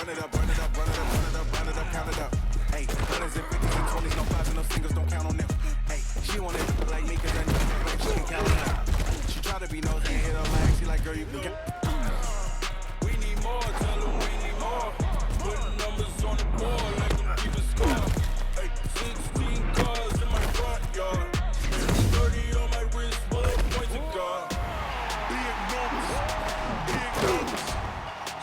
Run it up, run it up, run it up, run it up, run it up, count it up. Hey, 30s and 50s and 20s, no fives and no singles, don't count on them. Hey, she want it like me, cause I know like she can count it out. She try to be nosy and hit her lag, she like, girl, you can get. We need more, tell them we need more. Putting numbers on the board like them keep a score. Hey, 16 cars in my front yard. 30 on my wrist, full of points of God. Big numbers,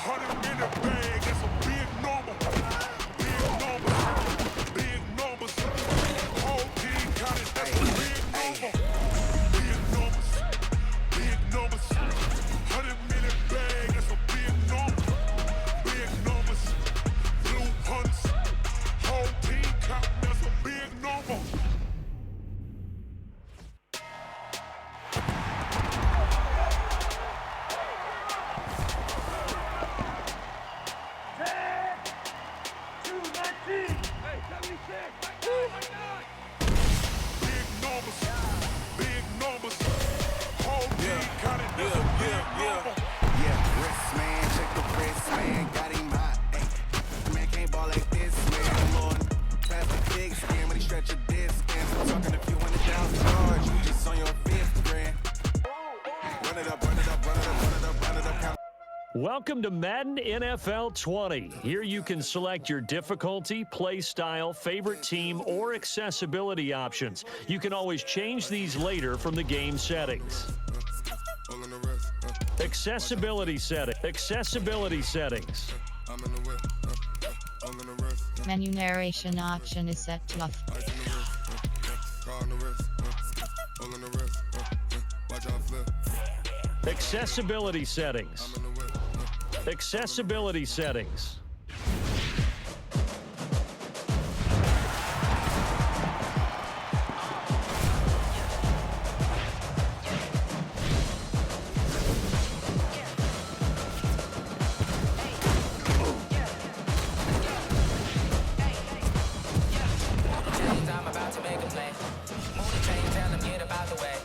100 in the bag, that's a big number. Big numbers, whole team counted, that's a big number. Big numbers, 100 in the bag, that's a big number. Big numbers, blue hunts, whole team counting, that's a big number. Big numbers, whole team counted, that's a big number. Yeah, wrist, man, check the wrist, man, got him hot. Hey, man can't ball like this, man, Lord. Pass the big skin when he stretch a disc. And I'm talking a few $100,000, you just on your fifth grand. Run it up, run it up, run it up, run it up, run it up, count. Welcome to Madden NFL 20. Here you can select your difficulty, play style, favorite team, or accessibility options. You can always change these later from the game settings. Accessibility setting. Accessibility settings. Menu narration option is set to off. Accessibility settings. Accessibility settings. I'm about to make a play. Move the chain, tell them get about the way.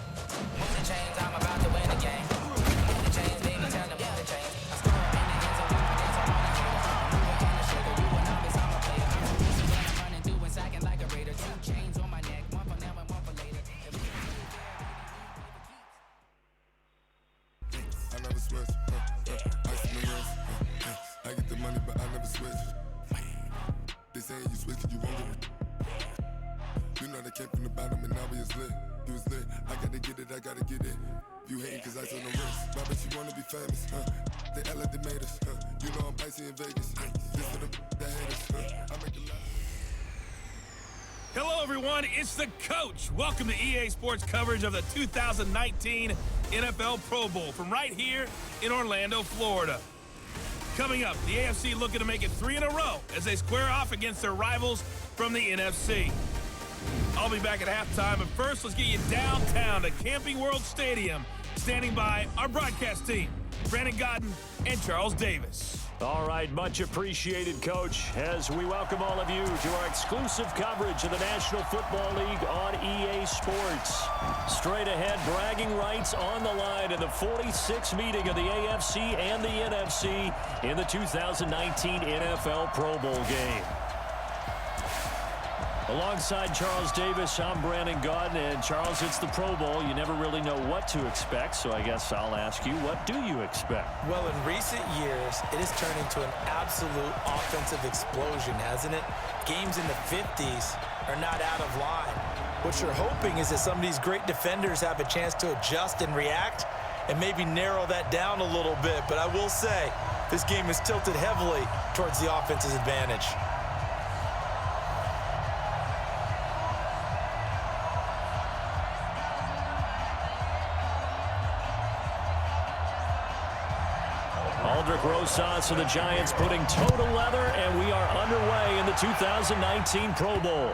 Move the chains, I'm about to win the game. Move the chains, baby, tell them get the chains. I score in the hands of confidence, I'm on the hater. I'm moving in the sugar, you a novice, I'm a player. I'm running through and sacking like a raider. 2 chains on my neck, one for now and one for later. I never switch, ice in the wrist, I get the money but I never switch. They saying you switch, you won't get it. You know they came from the bottom and now we is lit. You was lit, I gotta get it, I gotta get it. You hating cause ice on the wrist. Why bet you wanna be famous, They Ella they made us, You know I'm icy in Vegas, This for the that haters, I make a lot. Hello, everyone. It's the coach. Welcome to EA Sports coverage of the 2019 NFL Pro Bowl from right here in Orlando, Florida. Coming up, the AFC looking to make it 3 in a row as they square off against their rivals from the NFC. I'll be back at halftime, but first, let's get you downtown to Camping World Stadium. Standing by our broadcast team, Brandon Godden and Charles Davis. All right, much appreciated, Coach, as we welcome all of you to our exclusive coverage of the National Football League on EA Sports. Straight ahead, bragging rights on the line in the 46th meeting of the AFC and the NFC in the 2019 NFL Pro Bowl game. Alongside Charles Davis, I'm Brandon Godden, and Charles, it's the Pro Bowl. You never really know what to expect, so I guess I'll ask you, what do you expect? Well, in recent years, it has turned into an absolute offensive explosion, hasn't it? Games in the 50s are not out of line. What you're hoping is that some of these great defenders have a chance to adjust and react and maybe narrow that down a little bit. But I will say, this game is tilted heavily towards the offense's advantage. Aldrick Rosas of the Giants putting total leather, and we are underway in the 2019 Pro Bowl.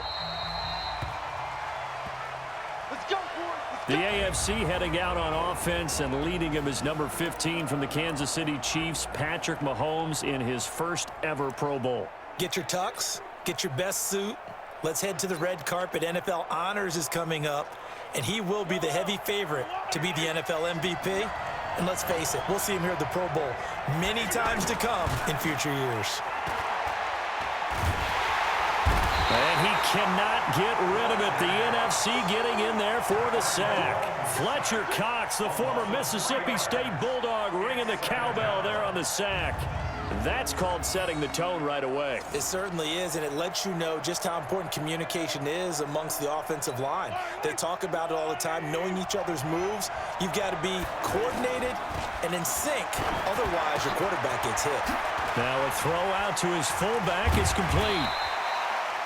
The AFC heading out on offense, and leading him is number 15 from the Kansas City Chiefs, Patrick Mahomes, in his first ever Pro Bowl. Get your tux, get your best suit. Let's head to the red carpet. NFL Honors is coming up, and he will be the heavy favorite to be the NFL MVP. And let's face it, we'll see him here at the Pro Bowl many times to come in future years. And he cannot get rid of it. The NFC getting in there for the sack. Fletcher Cox, the former Mississippi State Bulldog, ringing the cowbell there on the sack. That's called setting the tone right away. It certainly is, and it lets you know just how important communication is amongst the offensive line. They talk about it all the time, knowing each other's moves. You've got to be coordinated and in sync. Otherwise, your quarterback gets hit. Now a throw out to his fullback is complete.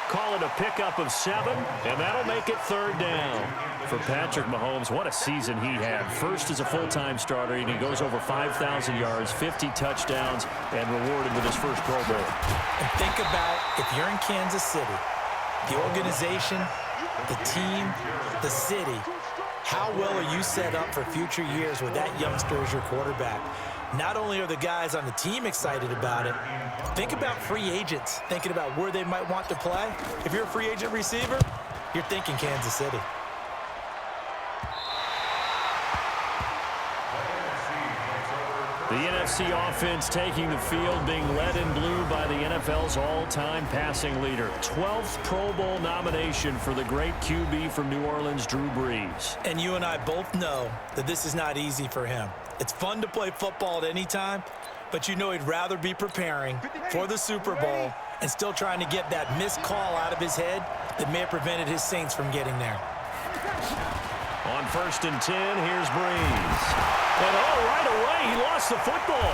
Call it a pickup of 7, and that'll make it 3rd down. For Patrick Mahomes, what a season he had. First as a full-time starter, and he goes over 5,000 yards, 50 touchdowns, and rewarded with his first Pro Bowl. And think about if you're in Kansas City, the organization, the team, the city, how well are you set up for future years with that youngster as your quarterback? Not only are the guys on the team excited about it, think about free agents, thinking about where they might want to play. If you're a free agent receiver, you're thinking Kansas City. The NFC offense taking the field, being led in blue by the NFL's all-time passing leader. 12th Pro Bowl nomination for the great QB from New Orleans, Drew Brees. And you and I both know that this is not easy for him. It's fun to play football at any time, but you know he'd rather be preparing for the Super Bowl and still trying to get that missed call out of his head that may have prevented his Saints from getting there. On 1st and 10, here's Brees. And right away, he lost the football.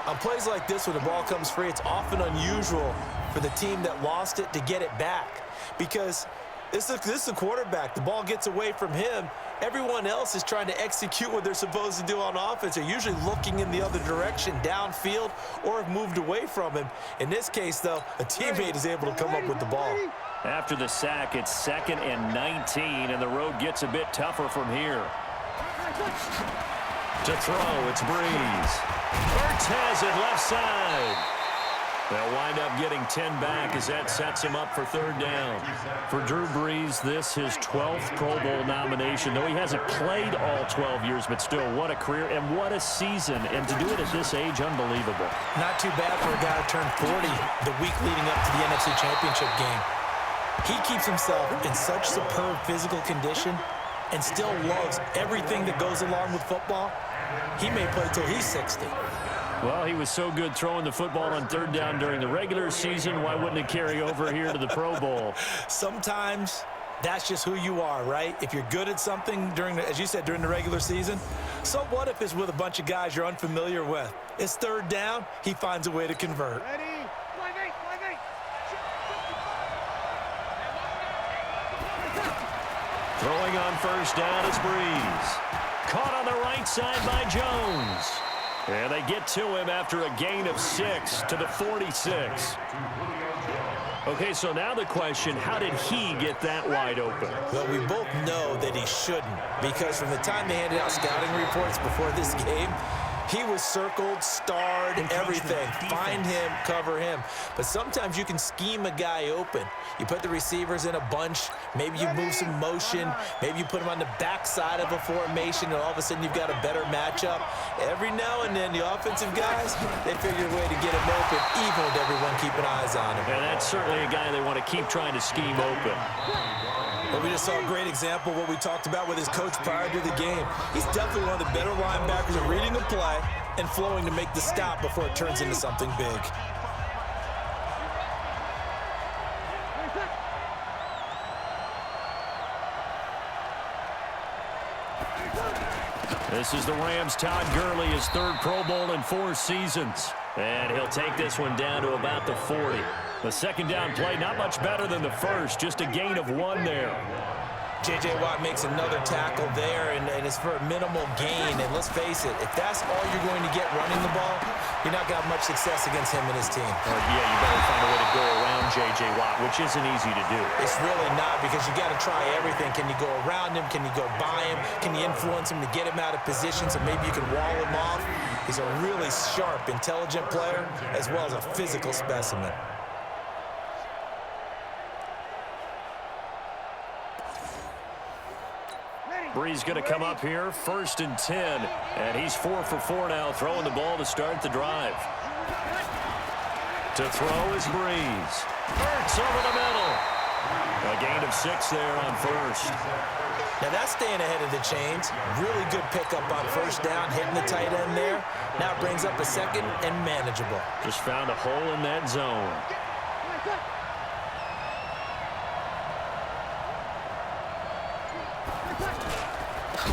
On plays like this, when the ball comes free, it's often unusual for the team that lost it to get it back, because this is the quarterback. The ball gets away from him. Everyone else is trying to execute what they're supposed to do on offense. They're usually looking in the other direction, downfield, or have moved away from him. In this case, though, a teammate is able to come up with the ball. After the sack, it's 2nd and 19, and the road gets a bit tougher from here. To throw, it's Brees. Ertz has it left side. They'll wind up getting 10 back as that sets him up for 3rd down. For Drew Brees, this his 12th Pro Bowl nomination. Though he hasn't played all 12 years, but still, what a career and what a season. And to do it at this age, unbelievable. Not too bad for a guy who turned 40 the week leading up to the NFC Championship game. He keeps himself in such superb physical condition and still loves everything that goes along with football. He may play till he's 60. Well, he was so good throwing the football on 3rd down during the regular season. Why wouldn't it carry over here to the Pro Bowl? Sometimes that's just who you are, right? If you're good at something during, as you said, during the regular season, so what if it's with a bunch of guys you're unfamiliar with? It's 3rd down. He finds a way to convert. Throwing on 1st down is Brees. Caught on the right side by Jones. And they get to him after a gain of 6 to the 46. Okay, so now the question, how did he get that wide open? Well, we both know that he shouldn't, because from the time they handed out scouting reports before this game, he was circled, starred, everything. Find him, cover him. But sometimes you can scheme a guy open. You put the receivers in a bunch. Maybe you move some motion. Maybe you put him on the backside of a formation, and all of a sudden you've got a better matchup. Every now and then, the offensive guys, they figure a way to get him open, even with everyone keeping eyes on him. And that's certainly a guy they want to keep trying to scheme open. Well, we just saw a great example of what we talked about with his coach prior to the game. He's definitely one of the better linebackers at reading the play and flowing to make the stop before it turns into something big. This is the Rams' Todd Gurley, his 3rd Pro Bowl in 4 seasons. And he'll take this one down to about the 40. The 2nd down play, not much better than the first, just a gain of 1 there. J.J. Watt makes another tackle there, and it's for a minimal gain. And let's face it, if that's all you're going to get running the ball, you're not going to have much success against him and his team. Yeah, you better find a way to go around J.J. Watt, which isn't easy to do. It's really not, because you got to try everything. Can you go around him? Can you go by him? Can you influence him to get him out of position so maybe you can wall him off? He's a really sharp, intelligent player, as well as a physical specimen. Bree's going to come up here, 1st and 10. And he's 4 for 4 now, throwing the ball to start the drive. To throw is Breeze. Hurts over the middle. A gain of 6 there on 1st. Now that's staying ahead of the chains. Really good pickup on 1st down, hitting the tight end there. Now it brings up a 2nd and manageable. Just found a hole in that zone.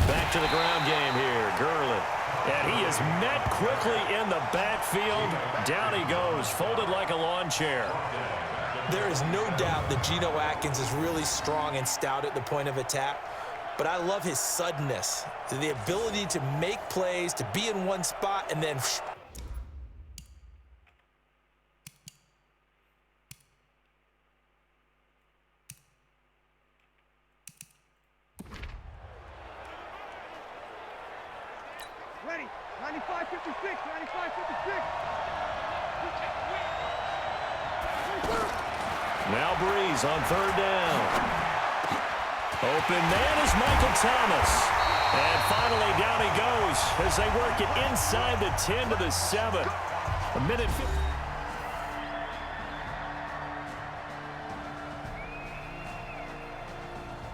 Back to the ground game here. Gurley. And he is met quickly in the backfield. Down he goes, folded like a lawn chair. There is no doubt that Geno Atkins is really strong and stout at the point of attack. But I love his suddenness, the ability to make plays, to be in one spot, and then... Ready, 95-56, 95-56. Now Breeze on 3rd down. Open man is Michael Thomas. And finally down he goes as they work it inside the 10 to the 7. A minute 50.